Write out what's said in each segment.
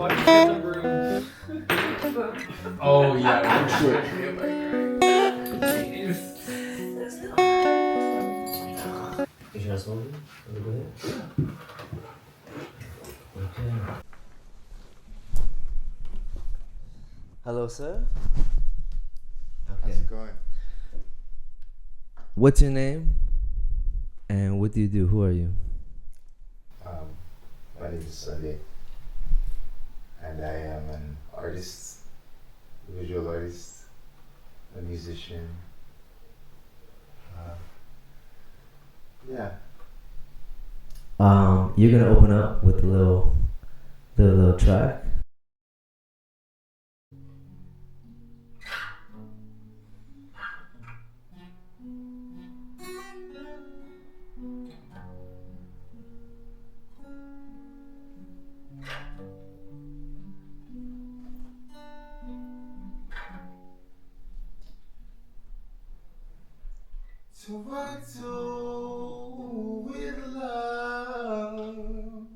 Why did you get the broom? Oh yeah, for sure. Jeez. You trying to smoke it? Wanna go ahead? Okay. Hello, sir. How's it going? What's your name? And what do you do? Who are you? My name is Sunday, and I am an artist, visual artist, a musician. Yeah. You're gonna open up with a little track. So what do with love?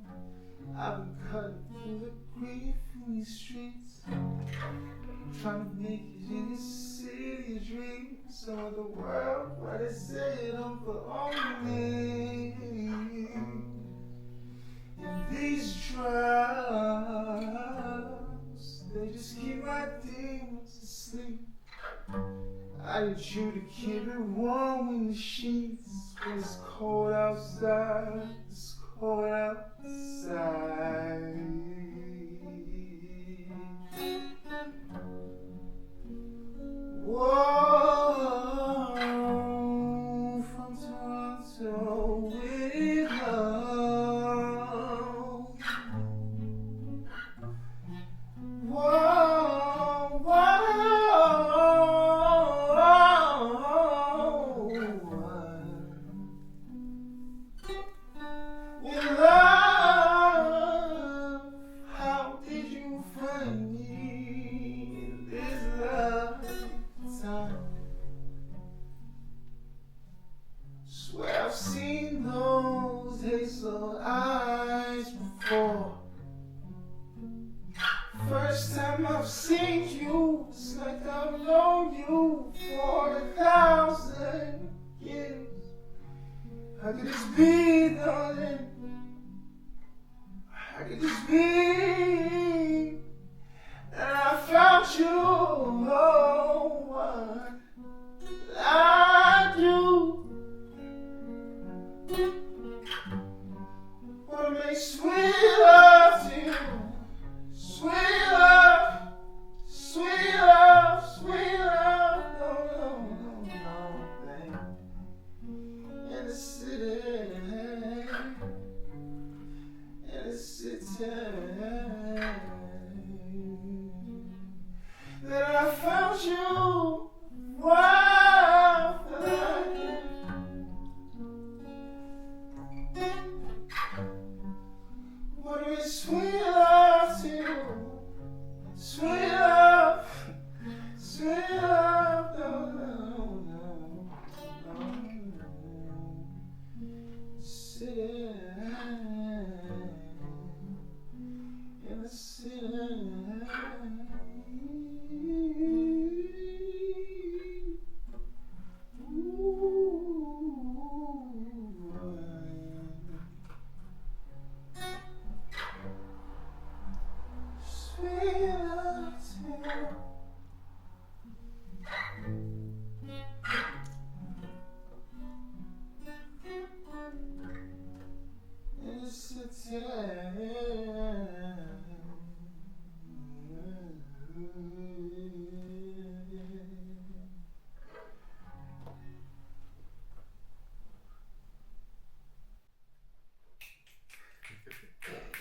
I've been cutting through the grief in these streets, trying to make it in this city of dreams. Some of the world, why they say it don't belong to me. And these drugs, they just keep my demons asleep. I need you to keep it warm in the sheets when it's cold outside. It's cold outside. Whoa, from Toronto with love. Whoa, whoa. With love, how did you find me in this lifetime? Swear I've seen those hazel eyes before. First time I've seen you, it's like I've known you for 1,000 years. How could this be, darling? How could this be that I found you? Oh, what I do? Wanna make sweet love to you. Sweet love, sweet love, sweet love. No, babe. In the city, that I found you. Wow, what is sweet love to you? Sweet love, sweet love. No. City. In the city. Sweet love too. In the city.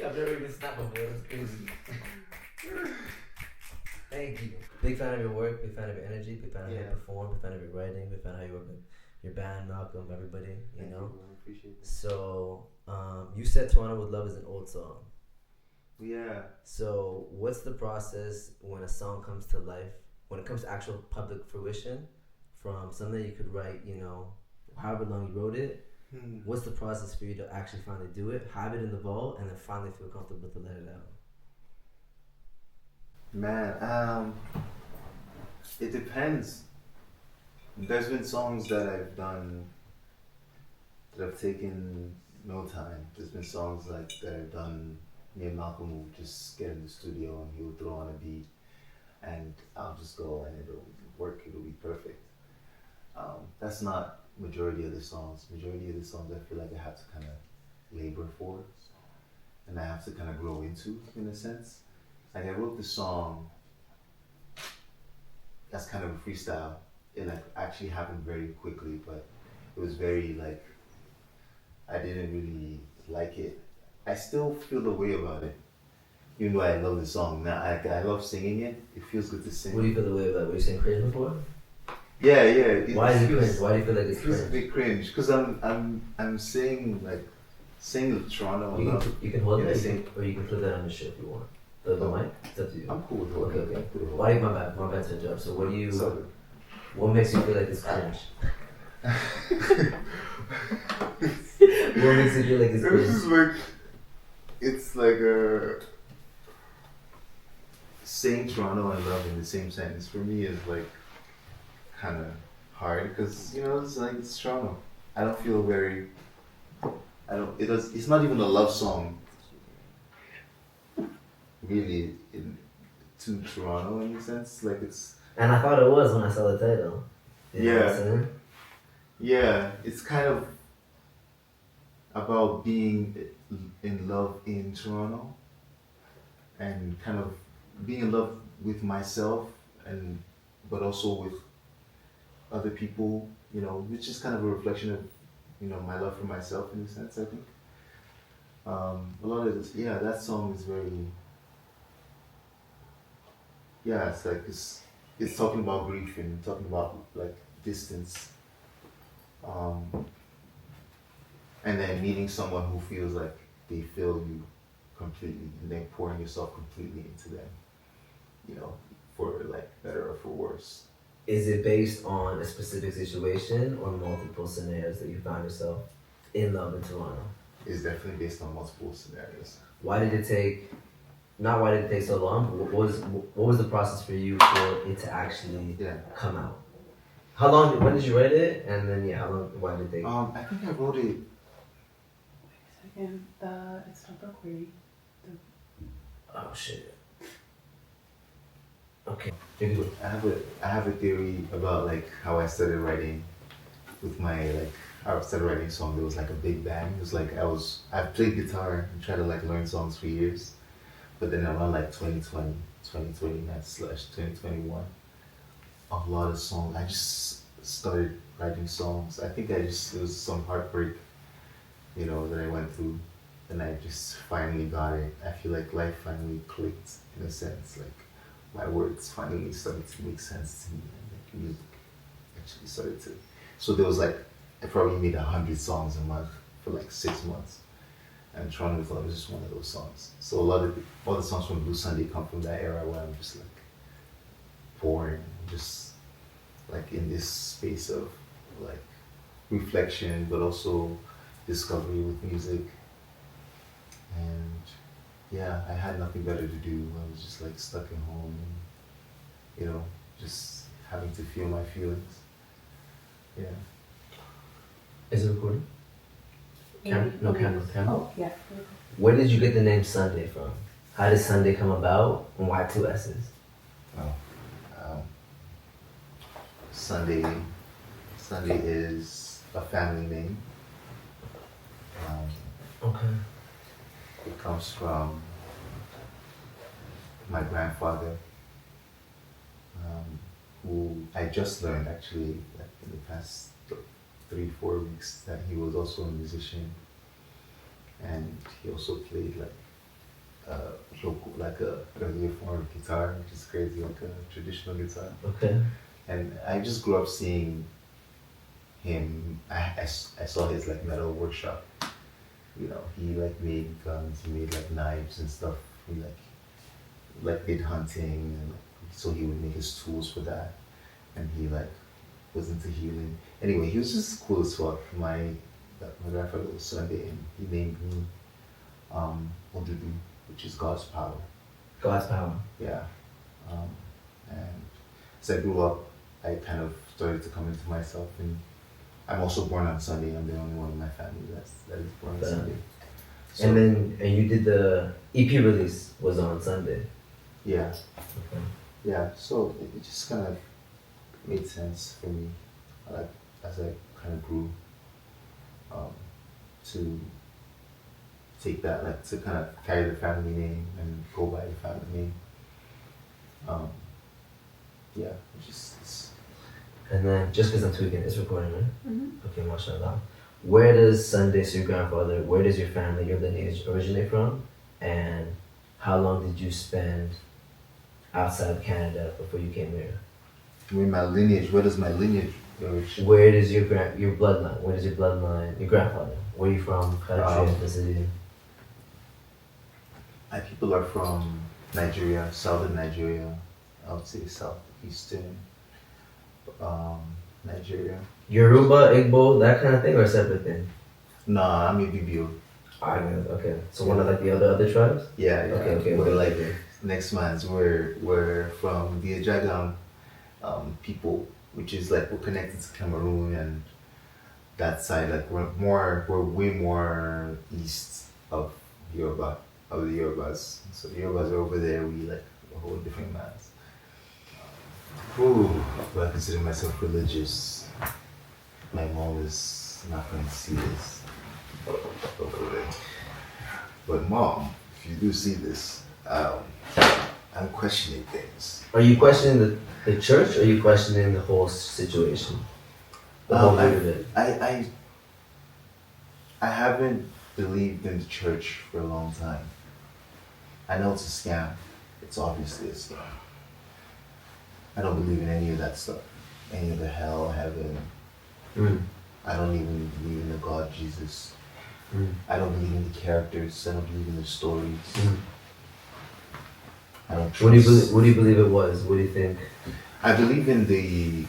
I've never even snapped before. That's crazy. Thank you. Big fan of your work. Big fan of your energy. Big fan of how you perform. Big fan of your writing. Big fan of how you work with your band, Malcolm, everybody. You know. I appreciate it. So, you said Toronto with Love is an old song. Yeah. So, what's the process when a song comes to life? When it comes to actual public fruition, from something you could write, you know, however long you wrote it. What's the process for you to actually finally do it, have it in the vault, and then finally feel comfortable to let it out? Man, it depends. There's been songs that I've done that have taken no time. There's been songs like that I've done. Me and Malcolm will just get in the studio and he'll throw on a beat, and I'll just go and it'll work. It'll be perfect. That's not majority of the songs. Majority of the songs I feel like I have to kind of labor for, and I have to kind of grow into in a sense. Like I wrote the song that's kind of a freestyle. It like actually happened very quickly, but it was very like I didn't really like it. I still feel the way about it, even though I love the song. Now I love singing it. It feels good to sing. What do you feel the way about? Were you saying cringe before? Yeah. Why is it cringe? Why do you feel like it's It feels a cringe? bit cringe because I'm saying like saying Toronto. You can hold Yeah, it, or you can put that on the shit if you want. The mic, it's up to you. I'm cool with holding Okay. it. Cool with Why? My bad to interrupt. So what do you? So, What makes you feel like it's cringe? What makes you feel like it's cringe? it's like a saying Toronto and love in the same sentence for me is like kind of hard because it's like it's Toronto. I don't feel very. I don't. It does. It's not even a love song. Really, to Toronto in a sense, like it's. And I thought it was when I saw the title. You know what I'm saying? Yeah, it's kind of about being in love in Toronto and kind of being in love with myself and but also with other people, which is kind of a reflection of, my love for myself in a sense, I think. A lot of this, that song is very, it's like, it's talking about grief and talking about like distance. And then meeting someone who feels like they feel you completely and then pouring yourself completely into them, for like better or for worse. Is it based on a specific situation or multiple scenarios that you found yourself in love in Toronto? It's definitely based on multiple scenarios. Why did it take? Not why did it take so long, but what was the process for you for it to actually come out? How long? When did you write it? And then how long? Why did it take? I think I wrote it. Wait a second. It's not recording. Oh shit. Okay. I have a theory about like how I started writing with I started writing a song. There was like a big bang. It was like I played guitar and tried to like learn songs for years, but then around like 2020, 2021, a lot of songs. I just started writing songs. I think it was some heartbreak, that I went through, and I just finally got it. I feel like life finally clicked in a sense, like my words finally started to make sense to me, and like music actually started to. So there was like I probably made 100 songs a month for like 6 months, and Toronto was just one of those songs. So all the songs from SSunday come from that era where I'm just like pouring, just like in this space of like reflection, but also discovery with music. And I had nothing better to do. I was just like stuck at home and, just having to feel my feelings. Yeah. Is it recording? No camera. Oh, yeah. Where did you get the name Sunday from? How did Sunday come about, and why 2 S's? Sunday is a family name. Okay. It comes from my grandfather, who I just learned actually like in the past 3-4 weeks that he was also a musician, and he also played like a earlier form of guitar, which is crazy, like a traditional guitar. Okay. And I just grew up seeing him. I saw his like metal workshop. He like made guns, he made like knives and stuff. He like did hunting, and so he would make his tools for that. And he like was into healing. Anyway, he was just cool as fuck. My grandfather was Sunday, and he named me Odudu, which is God's power. God's power. Yeah. And as I grew up, I kind of started to come into myself, and I'm also born on Sunday. I'm the only one in my family that is born on Sunday. So, And you did the EP release was on Sunday. yeah, Okay. yeah. So it just kind of made sense for me, like as I kind of grew, to take that, like to kind of carry the family name and go by the family name. Yeah, it's And then just because I'm tweaking, it's recording, right? Mm-hmm. Okay, mashallah. Where does Sunday, so your grandfather, where does your family, your lineage originate from? And how long did you spend outside of Canada before you came here? with my lineage. Where does my lineage origin? Where does your bloodline, where does your bloodline, your grandfather, where are you from, country, ethnicity? My people are from Nigeria, southern Nigeria. I would say southeastern Nigeria. Yoruba, Igbo, that kind of thing, or a separate thing? Nah, I'm a BBO. Okay. So one of like the other tribes? Yeah, yeah. Okay. We're like okay. next man's. We're from the Ajagam people, which is like we're connected to Cameroon and that side. Like we're way more east of Yoruba, of the Yorubas. So the Yorubas are over there. We like a whole different mass. Ooh, but I consider myself religious. My mom is not going to see this. Hopefully. But mom, if you do see this, I'm questioning things. Are you questioning the church, or are you questioning the whole situation? The whole bit of it? I haven't believed in the church for a long time. I know it's a scam. It's obviously a scam. I don't believe in any of that stuff. Any of the hell, heaven. I don't even believe in the God Jesus. I don't believe in the characters. I don't believe in the stories. I don't trust. What do you believe it was? What do you think? I believe in the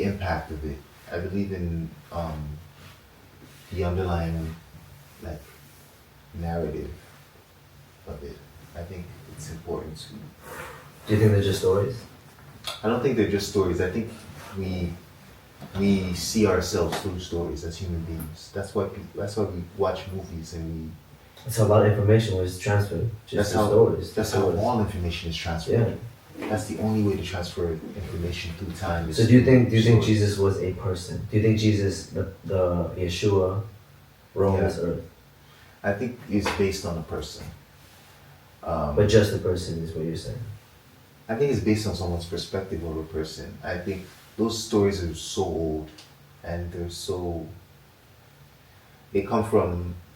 impact of it. I believe in the underlying like narrative of it. I think it's important to. Do you think they're just stories? I don't think they're just stories. I think we see ourselves through stories as human beings. That's why we watch movies and That's how a lot of information was transferred. Just through stories. That's how all information is transferred. Yeah. That's the only way to transfer information through time. So do you think Jesus was a person? Do you think Jesus, the Yeshua, roamed this earth? I think it's based on a person. But just a person is what you're saying. I think it's based on someone's perspective of a person. I think those stories are so old, and they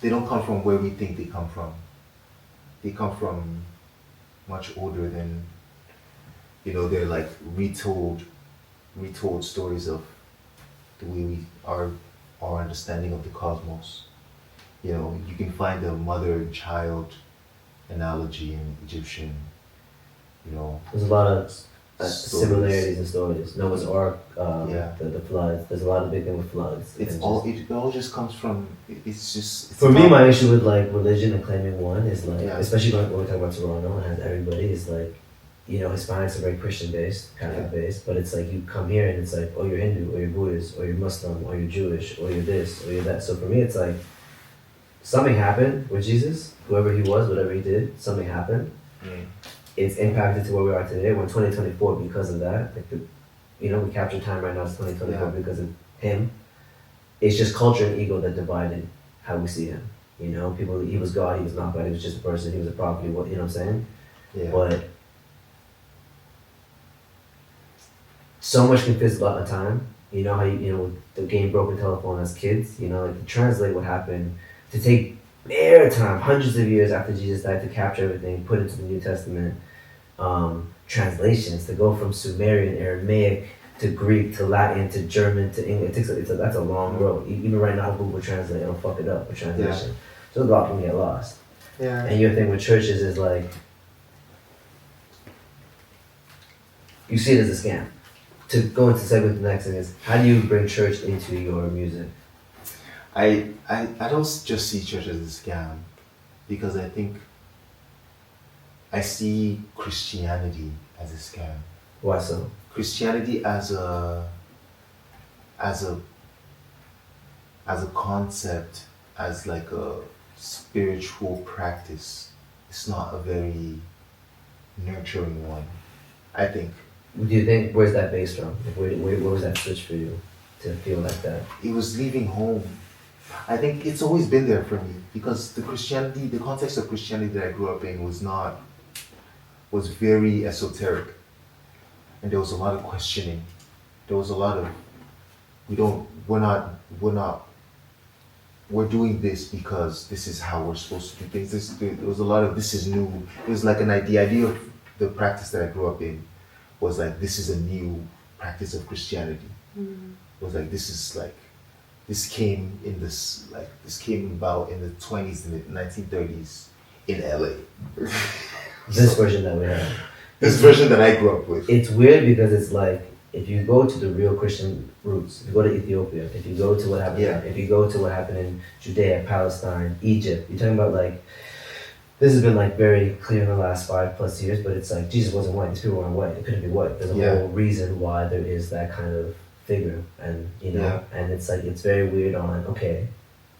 don't come from where we think they come from. They come from much older than, they're like retold stories of the way our understanding of the cosmos. You can find the mother and child analogy in Egyptian, There's a lot of stories. similarities in stories. Noah's Ark, Yeah. the floods. There's a lot of big thing with floods. It all just comes from. It's For me, my issue with like religion and claiming one is like, Yeah. especially when we talk about Toronto and has everybody, is like, Hispanics are very Christian based, Catholic based, but it's like you come here and it's like, oh, you're Hindu, or you're Buddhist, or you're Muslim, or you're Jewish, or you're this, or you're that. So for me, it's like something happened with Jesus, whoever he was, whatever he did, something happened. It's impacted to where we are today. We're in 2024 because of that. Like we capture time right now. It's 2024 because of him. It's just culture and ego that divided how we see him. People. He was God. He was not God. He was just a person. He was a prophet. You know what I'm saying? Yeah. But so much can fit a lot of time. You know how the game Broken Telephone as kids. Like to translate what happened, to take bare time, hundreds of years after Jesus died, to capture everything, put it into the New Testament, translations, to go from Sumerian, Aramaic, to Greek, to Latin, to German, to English. That's a long road. Even right now, Google Translate, it'll fuck it up with translation. Yeah. So a lot can get lost. Yeah. And your thing with churches is like, you see it as a scam. To go into segment the next thing is, how do you bring church into your music? I don't just see church as a scam, because I think I see Christianity as a scam. Why so? Christianity as a as a as a concept, as like a spiritual practice, it's not a very nurturing one, I think. Do you think, where's that based from? Like, where was that switch for you to feel like that? It was leaving home. I think it's always been there for me because the context of Christianity that I grew up in was very esoteric, and there was a lot of questioning. There was a lot of we're doing this because this is how we're supposed to do things. There was a lot of this is new. It was like the idea of the practice that I grew up in was like this is a new practice of Christianity. It was like this came about in the 20s and the 1930s in LA. This version that we have. This version that I grew up with. It's weird because it's like, if you go to the real Christian roots, if you go to Ethiopia, if you go to what happened, if you go to what happened in Judea, Palestine, Egypt, you're talking about like, this has been like very clear in the last 5+ years, but it's like Jesus wasn't white, these people weren't white, it couldn't be white. There's a whole reason why there is that kind of figure, and you know, and it's like, it's very weird on, okay,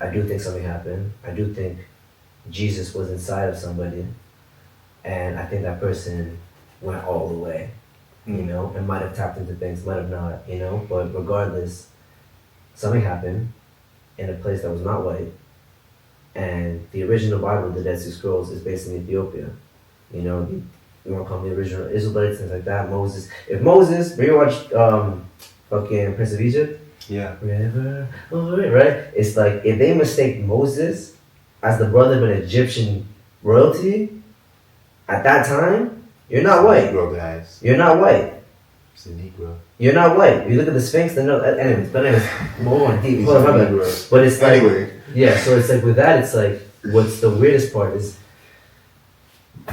I do think something happened, I do think Jesus was inside of somebody, and I think that person went all the way. You know, and might have tapped into things, might have not, you know, but regardless, something happened in a place that was not white, and the original Bible, the Dead Sea Scrolls, is based in Ethiopia. You know, you want to call them the original Israelites, things like that. Moses, when you watch fucking Prince of Egypt, River, right? It's like, if they mistake Moses as the brother of an Egyptian royalty at that time, you're not white. Negro, guys. You're not white. It's a Negro. You're not white. You look at the Sphinx, then no. Anyways, more deep. But it's like, so it's like with that, it's like, what's the weirdest part is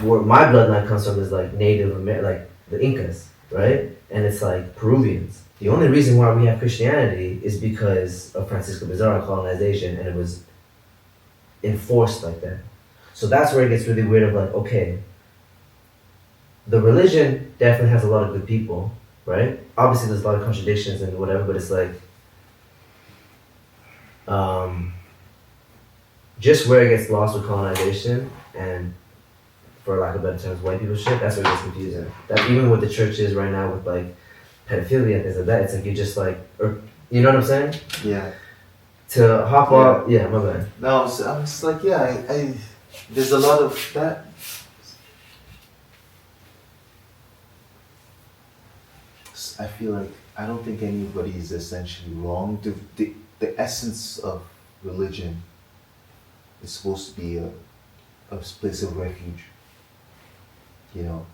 where my bloodline comes from is like Native American, like the Incas, right? And it's like Peruvians. The only reason why we have Christianity is because of Francisco Pizarro colonization, and it was enforced like that. So that's where it gets really weird of like, okay, the religion definitely has a lot of good people, right? Obviously, there's a lot of contradictions and whatever, but it's like, just where it gets lost with colonization and, for lack of better terms, white people shit, that's where it gets confusing. That even with the churches right now with like pedophilia and things like that, it's like you just like, or, you know what I'm saying? Yeah. To hop off, my bad. No, I'm just like, I there's a lot of that. I feel like I don't think anybody is essentially wrong. The essence of religion is supposed to be a place of refuge. You know,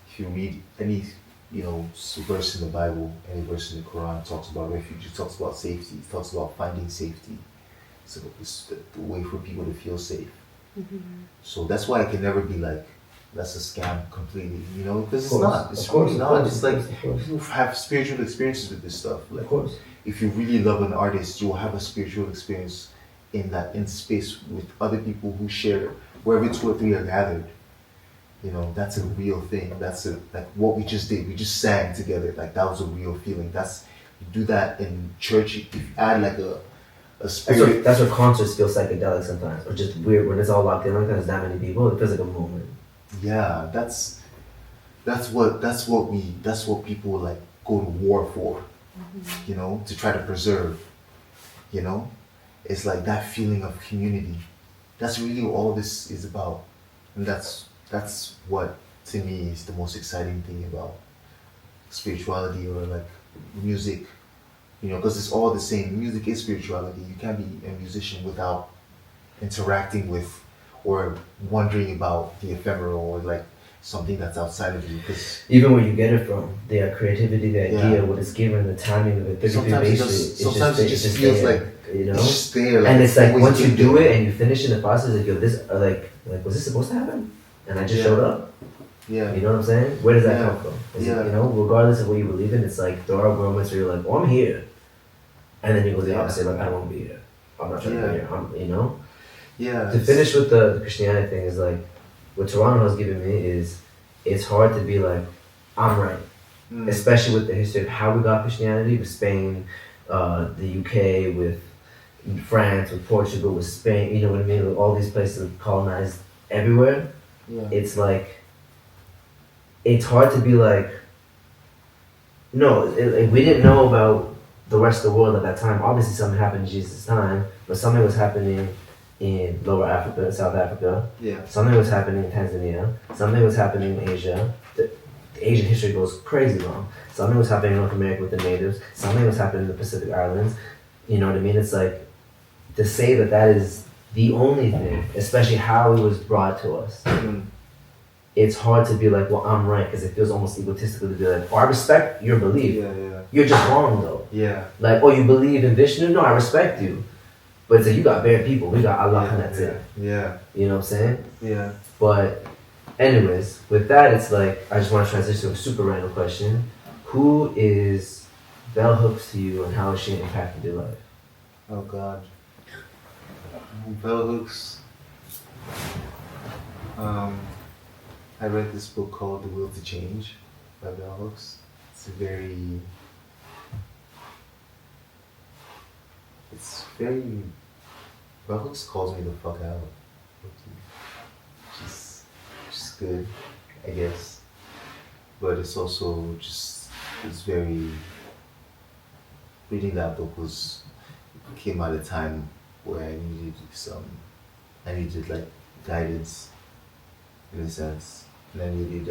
if you read any verse in the Bible, any verse in the Quran, it talks about refuge. It talks about safety. It talks about finding safety. So it's the way for people to feel safe. So that's why I can never be like, that's a scam completely, you know, because it's not. It's really not. It's like people have spiritual experiences with this stuff. Like, if you really love an artist, you will have a spiritual experience in space with other people who share wherever 2 or 3 are gathered. You know, that's a real thing. That's like what we just did. We just sang together. Like that was a real feeling. You do that in church. If you add like a spirit. That's what concerts feel psychedelic sometimes, or just weird when it's all locked in like there's that many people. It feels like a moment. Yeah, that's what people like go to war for, you know, to try to preserve, you know. It's like that feeling of community. That's really what all this is about, and that's what to me is the most exciting thing about spirituality or like music, you know, because it's all the same. Music is spirituality. You can't be a musician without interacting with or wondering about the ephemeral or like something that's outside of you. Because even where you get it from, the creativity, the idea, what it's given, the timing of it, sometimes it just feels there, like, you know, it's just there. Like, and it's like once you do it and you finish in the process, like, yo, this, like was this supposed to happen? And I just showed up. Yeah. You know what I'm saying? Where does that come from? It, you know, regardless of what you believe in, it's like there are moments where you're like, oh, I'm here, and then you go the opposite, like I don't want to be here. I'm not trying to be here. You know. Yeah. To finish with the Christianity thing is like, what Toronto has given me is it's hard to be like, I'm right. Especially with the history of how we got Christianity with Spain, the UK, with France, with Portugal, with Spain, you know what I mean? With all these places colonized everywhere. Yeah. It's like, it's hard to be like, no, we didn't know about the rest of the world at that time. Obviously, something happened in Jesus' time, but something was happening in Lower Africa, South Africa. Yeah. Something was happening in Tanzania. Something was happening in Asia. The Asian history goes crazy long. Something was happening in North America with the natives. Something was happening in the Pacific Islands. You know what I mean? It's like, to say that that is the only thing, especially how it was brought to us, it's hard to be like, well, I'm right, because it feels almost egotistical to be like, oh, I respect your belief. Yeah. You're just wrong, though. Yeah. Like, oh, you believe in Vishnu? No, I respect you. But it's like, you got bad people. We got Allah, and that's it. Yeah. You know what I'm saying? Yeah. But anyways, with that, it's like, I just want to transition to a super random question. Who is Bell Hooks to you, and how has she impacted your life? Oh God. Bell Hooks. I read this book called The Will to Change by Bell Hooks. It's very, Bell Hooks calls me the fuck out. She's good, I guess. But it's also just, reading that book came at a time where I needed like guidance in a sense. And I needed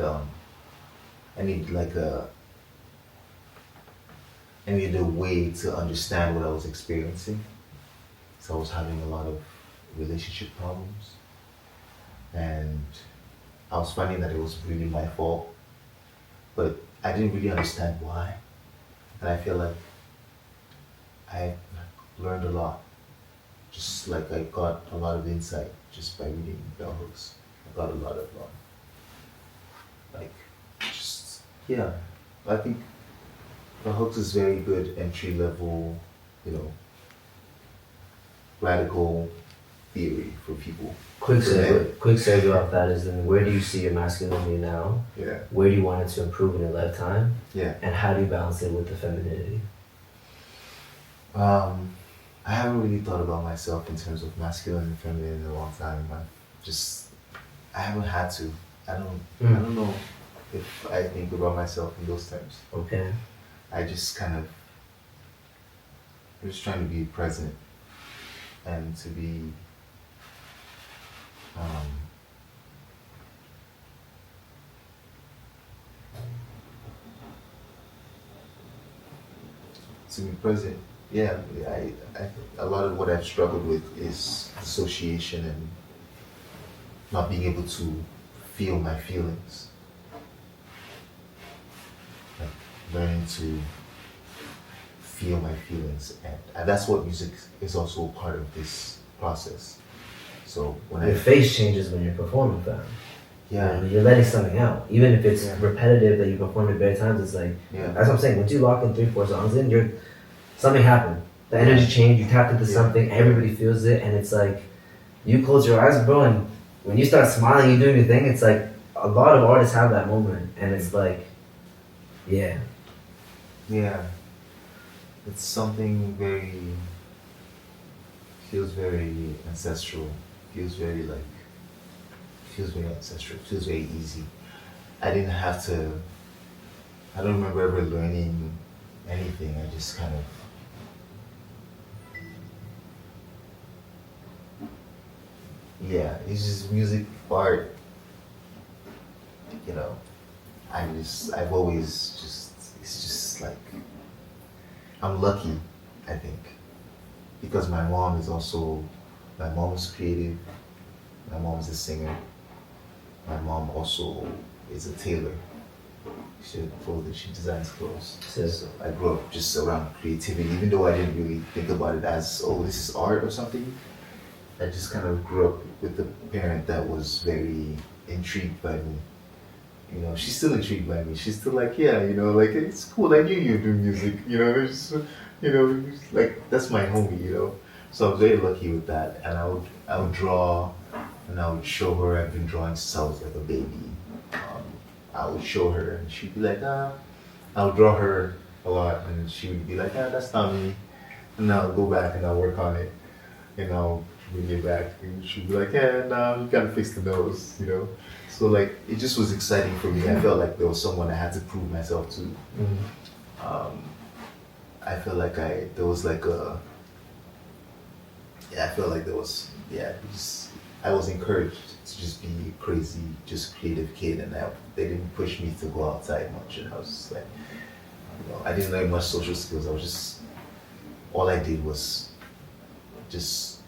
a way to understand what I was experiencing. So I was having a lot of relationship problems, and I was finding that it was really my fault, but I didn't really understand why. And I feel like I learned a lot. Just like I got a lot of insight just by reading Bell Hooks. I got a lot of I think Bell Hooks is very good entry level, radical theory for people. Quick segue off that is, then where do you see your masculinity now? Yeah. Where do you want it to improve in your lifetime? Yeah. And how do you balance it with the femininity? I haven't really thought about myself in terms of masculine and feminine in a long time. I haven't had to. I don't know if I think about myself in those terms. Okay. I'm just trying to be present and to be present. Yeah, a lot of what I've struggled with is dissociation and not being able to feel my feelings. Like learning to feel my feelings, and that's what music is also part of this process. So when Your face changes when you're performing, fam. Yeah. You're letting something out. Even if it's repetitive that you perform it bare times, it's like, that's what I'm saying. Once you lock in 3-4 songs in, something happened. The energy changed, you tapped into something, everybody feels it, and it's like, you close your eyes, bro, and when you start smiling, you're doing your thing, it's like, a lot of artists have that moment, and it's like, yeah. Yeah. It's something feels very ancestral, feels very ancestral, feels very easy. I don't remember ever learning anything. I just kind of it's just music, art, I've always it's just like, I'm lucky, I think, because my mom is creative, my mom is a singer, my mom also is a tailor. She designs clothes. So I grew up just around creativity, even though I didn't really think about it as, this is art or something. I just kind of grew up with a parent that was very intrigued by me. She's still intrigued by me. She's still like, it's cool. I knew you do music. Like that's my homie. So I was very lucky with that, and I would draw and I would show her. I've been drawing since I was like a baby. I would show her, and she'd be like, I would draw her a lot, and she would be like, that's not me. And I'll go back and I'll work on it, and I'll bring it back, and she'd be like, no, you gotta fix the nose, you know. So like, it just was exciting for me. I felt like there was someone I had to prove myself to. I felt like there was like a, I felt like there was, I was encouraged to just be a crazy, just creative kid, and they didn't push me to go outside much, and I was just like, I didn't learn much social skills. I was just, all I did was just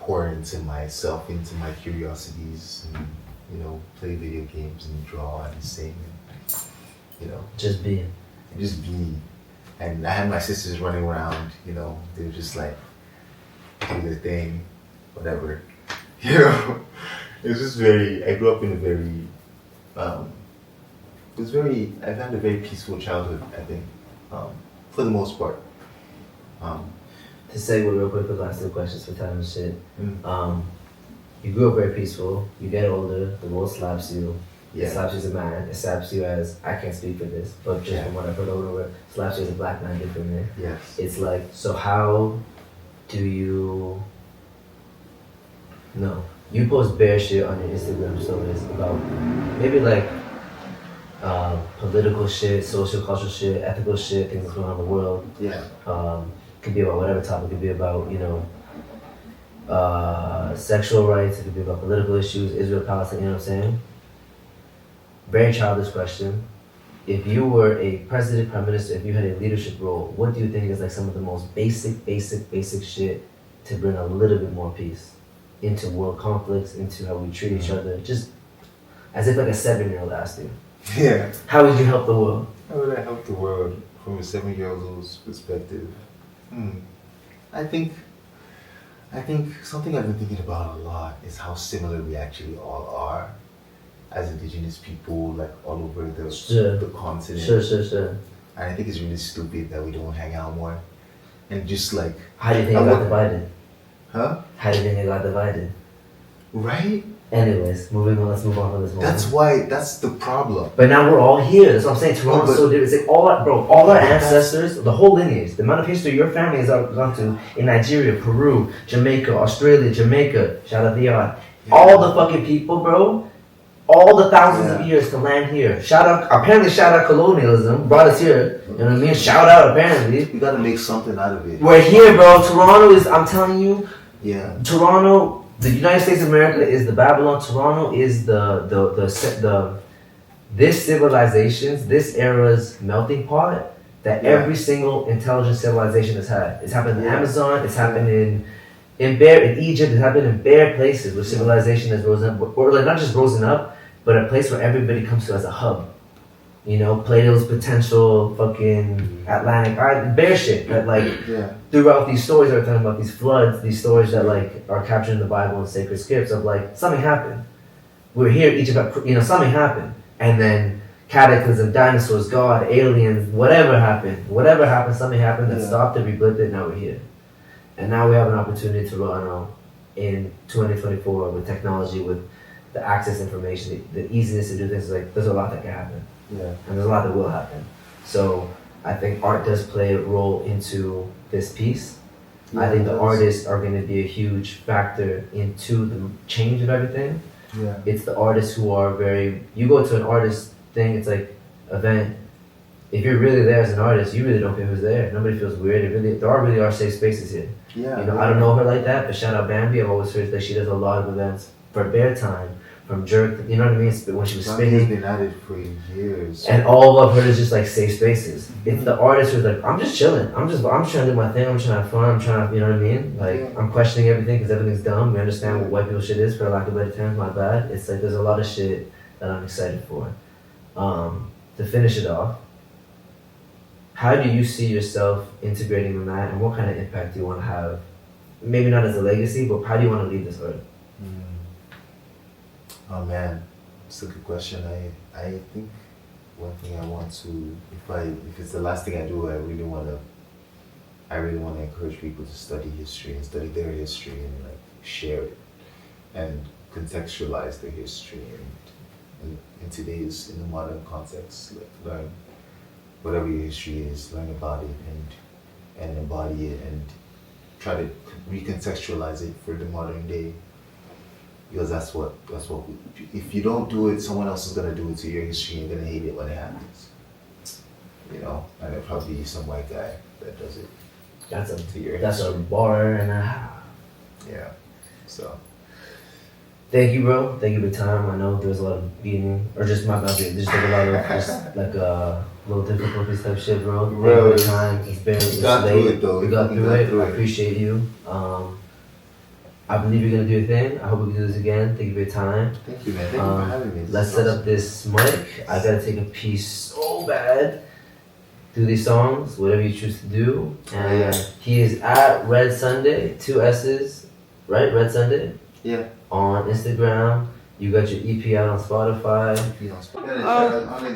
pour into myself, into my curiosities, and play video games and draw and sing, and Just being. just be. And I had my sisters running around, they were just like, do their thing, whatever. It was just I grew up in a very, I've had a very peaceful childhood, I think, for the most part. To segue real quick with the last two questions for time and shit. You grew up very peaceful, you get older, the world slaps you. It slaps you as a man, it slaps you as, I can't speak for this, but just from what I've heard over, slaps you as a black man differently. Yes. It's like, so how do you, no, you post bare shit on your Instagram stories about maybe like political shit, social, cultural shit, ethical shit, things that's going on in the world. Yeah. Could be about whatever topic, could be about, sexual rights, it could be about political issues, Israel, Palestine, you know what I'm saying? Very childish question. If you were a president, prime minister, if you had a leadership role, what do you think is like some of the most basic shit to bring a little bit more peace into world conflicts, into how we treat each other? Just as if like a 7-year-old asked you. Yeah. How would you help the world? How would I help the world from a 7-year-old's perspective? I think something I've been thinking about a lot is how similar we actually all are as indigenous people, like all over the continent. Sure. And I think it's really stupid that we don't hang out more. And just like... How do you think it got divided? Huh? How do you think it got divided? Right? Anyways, moving on, let's move on from this moment. That's the problem. But now we're all here. That's what I'm saying. Toronto's so different. It's like all our ancestors, the whole lineage, the amount of history your family has gone to in Nigeria, Peru, Jamaica, Australia, Jamaica, shout out Viad. All the fucking people, bro. All the thousands of years to land here. Apparently shout out colonialism, brought us here. You know what I mean? Shout out apparently. We gotta make something out of it. We're here, bro. Toronto is, I'm telling you, Yeah. Toronto, the United States of America is the Babylon. Toronto is this civilization's, this era's melting pot that every single intelligent civilization has had. It's happened in the Amazon, it's happened in Egypt, it's happened in bare places where civilization has risen up, or like not just risen up, but a place where everybody comes to as a hub. Plato's potential, fucking Atlantic, bare shit that like throughout these stories that are talking about these floods, these stories that like are captured in the Bible and sacred scripts of like something happened. We're here, Egypt, something happened, and then cataclysm, dinosaurs, God, aliens, whatever happened, something happened that stopped it, rebuilt it. Now we're here, and now we have an opportunity to run in 2024 with technology, with the access information, the easiness to do things. Like there's a lot that can happen. Yeah. And there's a lot that will happen. So I think art does play a role into this piece. Yeah, I think the artists are going to be a huge factor into the change of everything. Yeah. It's the artists who are you go to an artist thing, it's like event. If you're really there as an artist, you really don't care who's there. Nobody feels weird. There really are safe spaces here. Yeah. I don't know her like that, but shout out Bambi. I've always heard that she does a lot of events for bare time. From Jerk, you know what I mean? When she was spinning. She's been at it for years. And all of her is just like safe spaces. It's the artist who's like, I'm just chilling. I'm trying to do my thing. I'm trying to have fun. I'm trying to, you know what I mean? Like, I'm questioning everything because everything's dumb. We understand what white people shit is, for lack of better terms. My bad. It's like there's a lot of shit that I'm excited for. To finish it off, how do you see yourself integrating in that, and what kind of impact do you want to have? Maybe not as a legacy, but how do you want to leave this earth? Oh man, it's a good question. I think one thing I want to, if it's the last thing I do, I really want to encourage people to study history and study their history and like share it. and contextualize the history and in today's, in the modern context, like learn whatever your history is, learn about it and embody it and try to recontextualize it for the modern day. Because that's what if you don't do it, someone else is gonna do it to your history and you're gonna hate it when it happens. You know, and it'll probably be some white guy that does it That's to your a history. bar and a half. Yeah. So Thank you, bro. Thank you for your time. I know there's a lot of beating, or just my bad, just like a lot of just like little difficulties type shit, bro. Thank you for your time. It's been we got late. through it though. We got through it. through I appreciate you. I believe you're gonna do your thing. I hope we can do this again. Thank you for your time. Thank you, man. Thank you for having me. Let's set up this mic. I gotta take a piece so bad. Do these songs, whatever you choose to do. And he is at SSunday, 2 S's, right? SSunday? Yeah. On Instagram. You got your EP out on Spotify.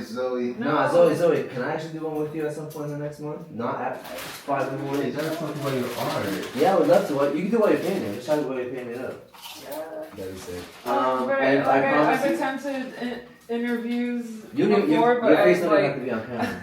Zoe. No, Zoe, can I actually do one with you at some point in the next month? Not at 5 in the morning. You gotta talk about your art. Yeah, I would love to. You can do while you're painting. Just tell me while you're painting it up. That'd be sick. And I promise I've you, attempted interviews your before, but face I doesn't have like to be on camera.